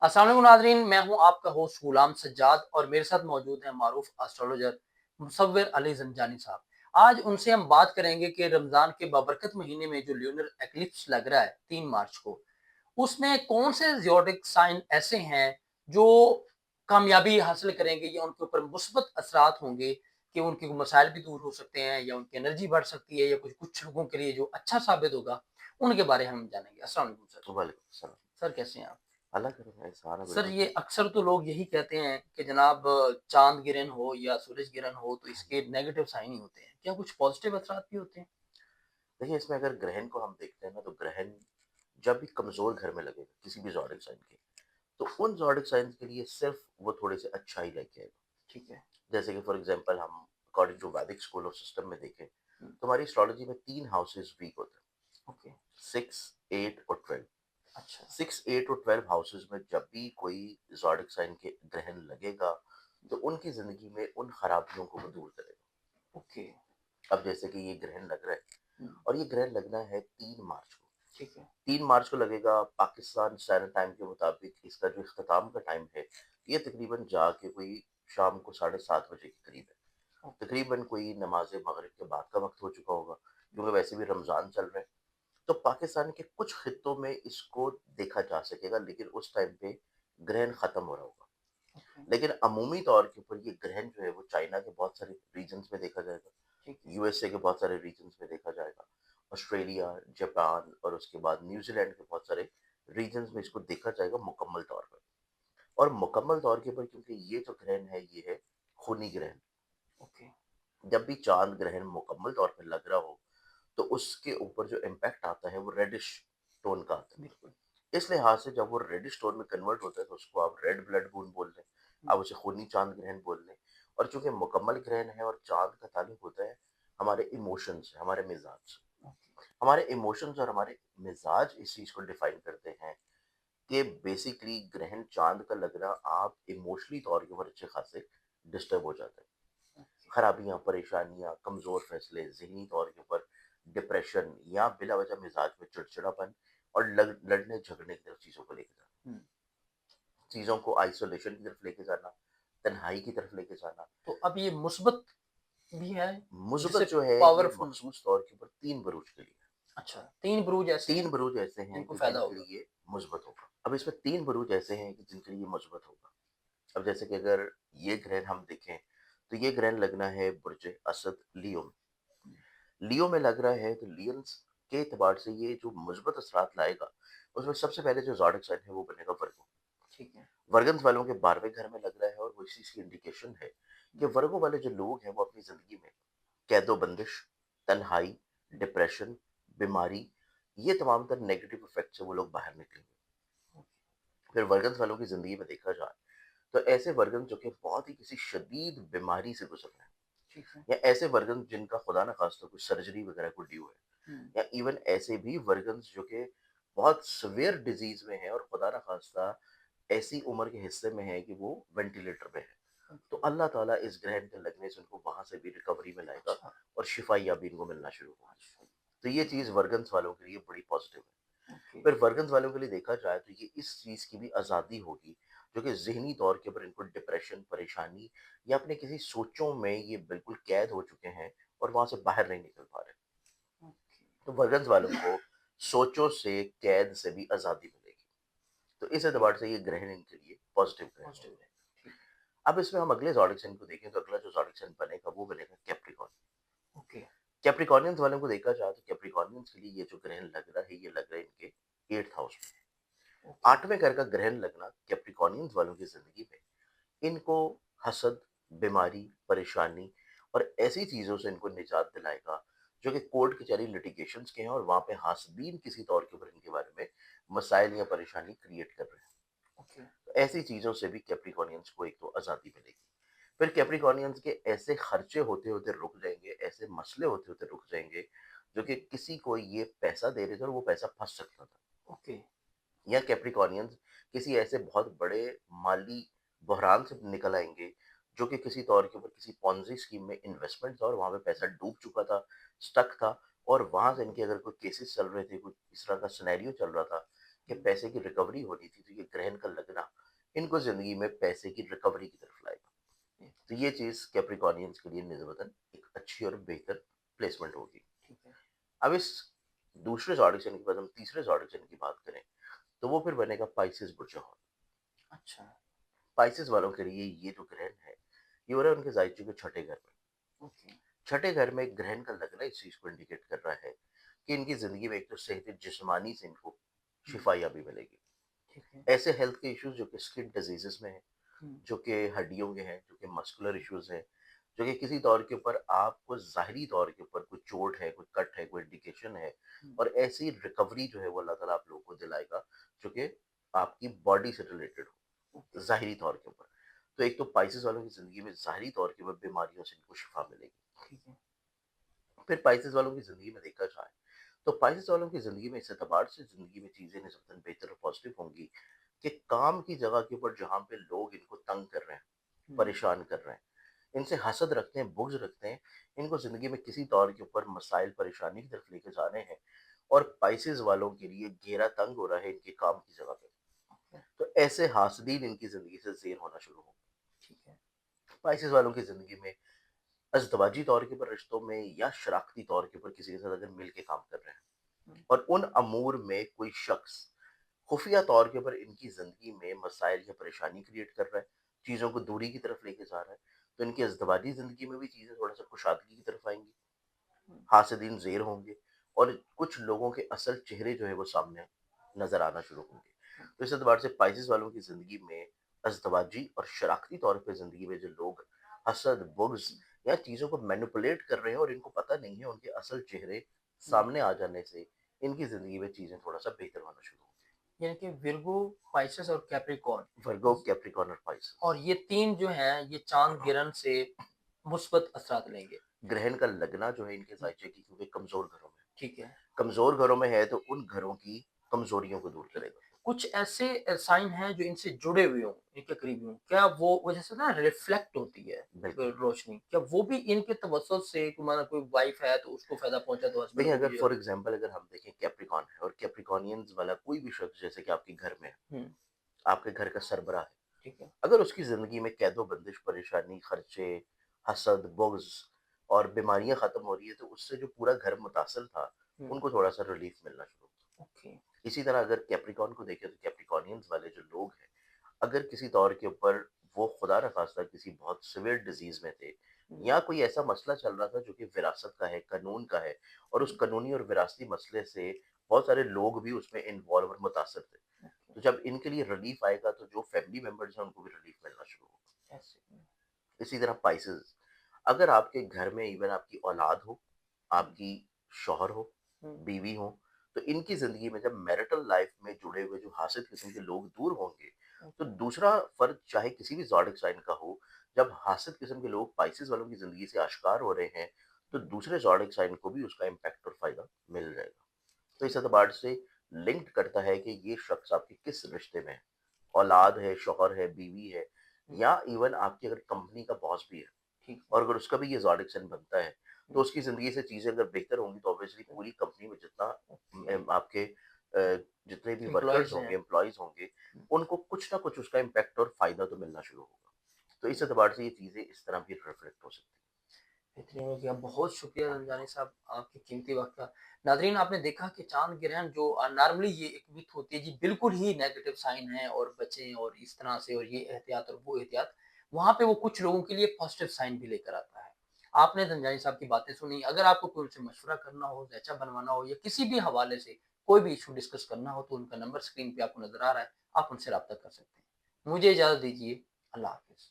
अस्सलाम वालेकुम नाज़रीन, मैं हूँ आपका होस्ट गुलाम सज्जाद और मेरे साथ मौजूद हैं मारूफ एस्ट्रोलॉजर मुसव्विर अली ज़ंजानी साहब। आज उनसे हम बात करेंगे कि रमज़ान के बाबरकत महीने में जो ल्यूनर एक्लिप्स लग रहा है 3 मार्च को, उसमें कौन से ज़ियोडिक साइन ऐसे हैं जो कामयाबी हासिल करेंगे या उनके ऊपर मुस्बत असरात होंगे कि उनके मसाइल भी दूर हो सकते हैं या उनकी एनर्जी बढ़ सकती है या कुछ लोगों के लिए जो अच्छा साबित होगा, उनके बारे में हम जानेंगे। अस्सलाम वालेकुम सर। वालेकुम सलाम। सर कैसे हैं आप? अल्लाह करे भाई सारा सर बिल्कुल ये ठीक है। अक्सर तो लोग यही कहते हैं कि जनाब चाँद गिरहन हो या सूरज ग्रहण हो तो इसके नेगेटिव साइन ही होते हैं। क्या कुछ पॉजिटिव असरात भी होते हैं? देखिए इसमें अगर ग्रहण को हम देखते हैं ना तो ग्रहण जब भी कमज़ोर घर में लगेगा किसी भी ज़ोडिक साइन के, तो उन ज़ोडिक साइन्स के लिए सिर्फ़ वो थोड़े-से अच्छाई लेके आएगा। ठीक है। जैसे कि फॉर एग्ज़ाम्पल हम अकॉर्डिंग टू वैदिक स्कूल ऑफ सिस्टम में देखें, हुँ, तो हमारी एस्ट्रोलॉजी में 3 हाउसेस वीक होते हैं, ओके, 6, 8 और 12। अच्छा, 6, 8 और 12 हाउसेस में जब भी कोई ज़ोडिक साइन के ग्रहण लगेगा, तो उनकी ज़िंदगी में उन खराबियों को वो दूर करेगा। ओके, अब जैसे कि ये ग्रहण लग रहा है हुँ, और ये ग्रहण लगना है 3 मार्च को। ठीक है, 3 मार्च को लगेगा पाकिस्तान स्टैंडर्ड टाइम के मुताबिक इसका जो इख्तिताम का टाइम है, ये तकरीबन जाके कोई शाम को 7:30 बजे के करीब है। ओके, तकरीबन कोई नमाज़ मगरिब के बाद का वक़्त हो चुका होगा, क्योंकि वैसे भी रमज़ान चल रहा है। तो पाकिस्तान के कुछ खित्तों में इसको देखा जा सकेगा, लेकिन उस टाइम पे ग्रहण ख़त्म हो रहा होगा। ओके, लेकिन अमूमी तौर के ऊपर ये ग्रहण जो है वो चाइना के बहुत सारे रीजन्स में देखा जाएगा, ठीक है, यूएसए के बहुत सारे रीजन्स में देखा जाएगा, ऑस्ट्रेलिया, जापान और उसके बाद न्यूजीलैंड के बहुत सारे रीजन्स में इसको देखा जाएगा मुकम्मल तौर पर। और मुकम्मल तौर के ऊपर क्योंकि ये जो ग्रहण है ये है खूनी ग्रहण। ओके, जब भी चांद ग्रहण मुकम्मल तौर पर लग रहा हो तो उसके ऊपर जो इम्पैक्ट आता है वो रेडिश टोन का आता बिल्कुल, है। इस लिहाज से जब वो रेडिश टोन में कन्वर्ट होता है तो उसको आप रेड ब्लड मून बोल लें, हुँ, आप उसे खूनी चांद ग्रहण बोल लें। और चूंकि मुकम्मल ग्रहण है और चांद का ताल्लुक होता है हमारे इमोशंस से, हमारे मिजाज से। ओके, हमारे इमोशंस और हमारे मिजाज इस चीज को डिफाइन करते हैं कि बेसिकली ग्रहण चांद का लगना आप इमोशनली तौर के ऊपर अच्छे खासे डिस्टर्ब हो जाते हैं। ओके, खराबियां, परेशानियां, कमजोर फैसले, जहनी तौर के ऊपर डिप्रेशन या बिला वजह मिजाज में चिड़चिड़ापन और लड़ने झगड़ने की तरफ चीजों को लेके जाना, हुँ, चीजों को आइसोलेशन की तरफ लेके जाना, तन्हाई की तरफ लेके जाना। तो अब ये मुस्बत भी है, जिससे मुस्बत जो है ये पावरफुल मखसूस तौर के ऊपर 3 बरूज के लिए है। अच्छा, 3 बुरूज ऐसे हैं 3 बरूज ऐसे हैं जिनको कि फ़ायदा जिनके होगा। लिए ये मुस्बत होगा। अब इसमें 3 बरूज ऐसे हैं कि जिनके लिए ये मुस्बत होगा। अब जैसे कि अगर ये ग्रहण हम देखें तो ये ग्रहण लगना है बुर्ज असद लियो में। हुँ, लियो में लग रहा है तो लियंस के एतबार से ये जो मुस्बत असरात लाएगा, उसमें सबसे पहले जो ज़ोडिक साइन है वो बनेगा वर्गो। ठीक है, वर्गन्स वालों के 12वें घर में लग रहा है और वो इस चीज़ की इंडिकेशन है हुँ, कि वर्गो वाले जो लोग हैं वो अपनी ज़िंदगी में कैदो-बंदिश, तन्हाई, हुँ, डिप्रेशन, बीमारी, ये तमाम तर नेगेटिव इफ़ेक्ट से वो लोग बाहर निकलेंगे। ओके, फिर वर्गन्स वालों की ज़िंदगी में देखा जाए तो ऐसे वर्गन जो कि बहुत ही किसी शदीद बीमारी से गुजर रहे हैं, ठीक है, या ऐसे वर्गन जिनका खुदा न खास्ता कुछ सर्जरी वगैरह को ड्यू है, हुँ, या इवन ऐसे भी वर्गन्स जो कि बहुत सिवियर डिजीज में है और खुदा न खास्ता ऐसी उम्र के हिस्से में है कि वो वेंटिलेटर पे है, तो ओके, अल्लाह ताला इस ग्रहण के लगने से उनको वहां से भी रिकवरी में लाएगा अच्छा, और शिफा याबी इनको मिलना शुरू होगी। अच्छा, तो ये ठीक चीज़ है, वर्गन्स वालों के लिए बड़ी पॉजिटिव है। ओके, फिर वर्गन्स वालों के लिए देखा जाए तो ये इस चीज़ की भी आज़ादी होगी, जो कि ज़हनी तौर के ऊपर इनको डिप्रेशन, परेशानी या अपने किसी सोचों में ये बिल्कुल कैद हो चुके हैं और वहाँ से बाहर नहीं निकल पा रहे। ओके, तो वर्गन्स वालों को सोचों से, कैद से भी आज़ादी मिलेगी। तो इस एतबार से ये ग्रहण इनके लिए पॉजिटिव ग्रहण पॉज़िटिव होगा। है, ठीक है, अब इसमें हम अगले ज़ोडिक साइन को देखें तो अगला जो ज़ोडिक साइन बनेगा वो बनेगा कैप्रिकॉर्न। ओके, कैप्रिकॉर्नियंस वालों को देखा जाए तो कैप्रिकॉर्नियंस के लिए ये जो ग्रहण लग रहा है, ये लग रहा है इनके 8th हाउस में। ओके, 8वें घर का ग्रहण लगना कैप्रिकॉर्नियंस वालों की ज़िंदगी में इनको हसद, बीमारी, परेशानी और ऐसी चीज़ों से इनको निजात दिलाएगा, जो कि कोर्ट कचहरी लिटिगेशंस के हैं और वहाँ पे हासिदीन किसी तौर के ऊपर इनके बारे में मसाइल या परेशानी क्रिएट कर रहे हैं। ओके, तो ऐसी चीज़ों से भी कैप्रिकॉर्नियंस को एक तो आज़ादी मिलेगी। फिर कैप्रिकॉर्नियंस के ऐसे खर्चे होते-होते रुक जाएँगे, ऐसे मसले होते-होते रुक जाएँगे, जो कि किसी को ये पैसा दे रहे थे और वो पैसा फँस सकता था। ओके, या कैप्रिकॉर्नियंस किसी ऐसे बहुत बड़े माली बहरान से निकल आएँगे, जो कि किसी तौर के ऊपर किसी पोंज़ी स्कीम में इन्वेस्टमेंट था और वहाँ पे पैसा डूब चुका था, स्टक था और वहाँ से इनके अगर कोई केसेस चल रहे थे, कुछ इस तरह का सिनेरियो चल रहा था कि हुँ, पैसे की रिकवरी होनी थी, तो ये ग्रहण का लगना इनको ज़िंदगी में पैसे की रिकवरी की तरफ लाएगा। तो ये चीज़ कैप्रिकॉर्नियंस के लिए निस्बतन एक अच्छी और बेहतर प्लेसमेंट होगी। ठीक है। अब इस दूसरे ज़ोडिएक साइन के बाद हम तीसरे ज़ोडिएक साइन की बात करें, तो वो फिर बनेगा पाइसेस बुर्जोहर। अच्छा। पाइसेस वालों के लिए ये जो ग्रहण है, ये हो रहा है उनके ज़ाइचू के छठे घर में। ओके। छठे घर में ग्रहण का लगना इस चीज़ को इंडिकेट कर रहा है कि इनकी ज़िंदगी में एक तो सेहत जिस्मानी से इनको हुँ, शिफा-याबी मिलेगी। ठीक है। ऐसे हेल्थ के इश्यूज़ जो कि स्किन डिजीज़ेज़ में हैं, हुँ, जो कि हड्डियों के हैं, जो कि मस्कुलर इश्यूज़ हैं, जो कि किसी तौर के ऊपर आपको ज़ाहिरी तौर के ऊपर कोई चोट है, कोई कट है, कोई इंडिकेशन है, हुँ, और ऐसी रिकवरी जो है वो अल्लाह ताला आप लोगों को दिलाएगा, जो कि आपकी बॉडी से रिलेटेड हो, ओके। ज़ाहिरी तौर के ऊपर। तो एक तो पाइसेस वालों की ज़िंदगी में ज़ाहिरी तौर के ऊपर बीमारियों से इनको शिफा मिलेगी। ठीक है। फिर पाइसेस वालों की ज़िंदगी में देखा जाए, तो पाइसेस वालों की ज़िंदगी में इस एतबार से ज़िंदगी में चीज़ें निस्बतन बेहतर और पॉजिटिव होंगी कि काम की जगह के ऊपर जहाँ पे लोग इनको तंग कर रहे हैं, हुँ, परेशान कर रहे हैं, इनसे हसद रखते हैं, बुग़्ज़ रखते हैं, इनको ज़िंदगी में किसी तौर के ऊपर मसाइल, परेशानी की तरफ लेके जा रहे हैं, और पाइसेस वालों के लिए घेरा तंग हो रहा है इनके काम की जगह पे। ओके, तो ऐसे हासदीन इनकी ज़िंदगी से ज़ेर होना शुरू हो। ठीक है। पाइसेस वालों की ज़िंदगी में अज़दवाजी तौर के ऊपर रिश्तों में या शराकती तौर के ऊपर किसी के साथ अगर मिल के काम कर रहे हैं, हुँ, और उन अमूर में कोई शख्स खुफिया तौर के ऊपर इनकी ज़िंदगी में मसाइल या परेशानी क्रिएट कर रहा है, चीज़ों को दूरी की तरफ लेके जा रहा है, तो इनकी अज़दवाजी ज़िंदगी में भी चीज़ें थोड़ा-सा कुशादगी की तरफ आएँगी, हुँ, हासिदीन ज़ेर होंगे, और कुछ लोगों के असल चेहरे जो है वो सामने नज़र आना शुरू होंगे। हुँ, तो इस एतबार से पाइसेस वालों की ज़िंदगी में अज़दवाजी और शराकती तौर पे ज़िंदगी में जो लोग हसद, बुग़्ज़ हुँ, या चीज़ों को मैनिपुलेट कर रहे हैं और इनको पता नहीं है, उनके असल चेहरे हुँ। सामने आ जाने से इनकी ज़िंदगी में चीज़ें थोड़ा-सा बेहतर होना शुरू होंगी। यानी कि विर्गो, पाइसेस और कैप्रिकॉर्न वर्गो, ज कैप्रिकॉर्न और पाइसेस। और ये 3 जो हैं, ये चाँद गिरन से मुस्बत असरात लेंगे। ग्रहण का लगना जो है इनके हुँ, ज़ायचे की, क्योंकि कमज़ोर घरों में है। ठीक है, कमज़ोर घरों में है तो उन घरों की कमज़ोरियों को दूर ठीक। करेगा। कुछ ऐसे साइन हैं जो इनसे जुड़े हुए हों, इनके करीबी हों। क्या वो जैसे ना रिफ्लेक्ट होती है बिल्कुल। रोशनी, क्या वो भी इनके तवज्जुह से कि माना कोई वाइफ है तो उसको फ़ायदा पहुँचा तो हस्बैंड देखिए, को अगर भी फॉर एग्ज़ाम्पल अगर हम देखें कैप्रिकॉर्न है और कैप्रिकॉर्नियंस वाला कोई भी शख्स जैसे कि आपके घर में है, हुँ, आपके घर का सरबराह है, ठीक है। अगर उसकी ज़िंदगी में कैदो-बंदिश, परेशानी, खर्चे, हसद, बुग़्ज़ और बीमारियाँ ख़त्म हो रही है, तो उससे जो पूरा घर मुतासिर था, हुँ, उनको थोड़ा-सा रिलीफ़ मिलना शुरू होगा। ओके। इसी तरह अगर कैप्रिकॉर्न को देखें तो कैप्रिकॉर्नियंस वाले जो लोग हैं, अगर किसी तौर के ऊपर वो खुदा न खास्ता किसी बहुत सीवियर डिज़ीज़ में थे, हुँ, या कोई ऐसा मसला चल रहा था जो कि विरासत का है, कानून का है, और उस हुँ, कानूनी और विरासती मसले से बहुत सारे लोग भी उसमें इन्वॉल्व और मुतासिर थे। ओके, तो जब इनके लिए रिलीफ़ आएगा तो जो फैमिली मेंबर्स हैं उनको भी रिलीफ़ मिलना शुरू होगा। ऐसे। इसी तरह पाइसेस, अगर आपके घर में इवन आपकी औलाद हो, हुँ, आपकी शौहर हो, हुँ, बीवी हो, तो इनकी ज़िंदगी में जब मैरिटल लाइफ़ में जुड़े हुए जो हासिल किस्म के लोग दूर होंगे, तो ओके, दूसरा फ़र्द चाहे किसी भी ज़ोडिएक साइन का हो, जब हासिल किस्म के लोग पाइसेस वालों की ज़िंदगी से आश्कार हो रहे हैं, तो हुँ, दूसरे ज़ोडिएक साइन को भी उसका इम्पैक्ट और फ़ायदा मिल जाएगा। तो इस ठीक है। एतबार से लिंक्ड करता है कि ये शख्स आपके किस रिश्ते में है। औलाद है, शौहर है, बीवी है, हुँ, या इवन आपकी अगर कंपनी का बॉस भी है, ठीक है। और अगर उसका भी ये ज़ोडिएक साइन बनता है, तो हुँ, उसकी ज़िंदगी से चीज़ें अगर बेहतर होंगी तो ऑब्वियसली पूरी कंपनी में जितना ओके, आपके जितने भी वर्कर्स एम्प्लॉइज़ हैं। होंगे, एम्प्लॉइज़ होंगे, हुँ, उनको कुछ ना कुछ उसका इम्पैक्ट और फ़ायदा तो मिलना शुरू होगा। तो इस हुँ, एतबार से ये चीज़ें इस तरह भी रिफ्लेक्ट हो सकती हैं। बेहतरीन हो गया। बहुत शुक्रिया रंजानी साहब आपके कीमती वक़्त का। नाज़रीन आपने देखा कि चाँद ग्रहण जो नॉर्मली ये एक मिथ होती है जी, बिल्कुल ही नेगेटिव साइन है और बचें और इस तरह से और ये एहतियात और वो एहतियात, वहाँ पे वो कुछ लोगों के लिए पॉज़िटिव साइन भी लेकर आता है। आपने रंजानी साहब की बातें सुनी, अगर आपको कोई उनसे मशवरा करना हो, ज़ैचा बनवाना हो या किसी भी हवाले से कोई भी इश्यू डिस्कस करना हो तो उनका नंबर स्क्रीन पे आपको नज़र आ रहा है, आप उनसे राब्ता कर सकते हैं। मुझे इजाज़त दीजिए, अल्लाह हाफ़िज़।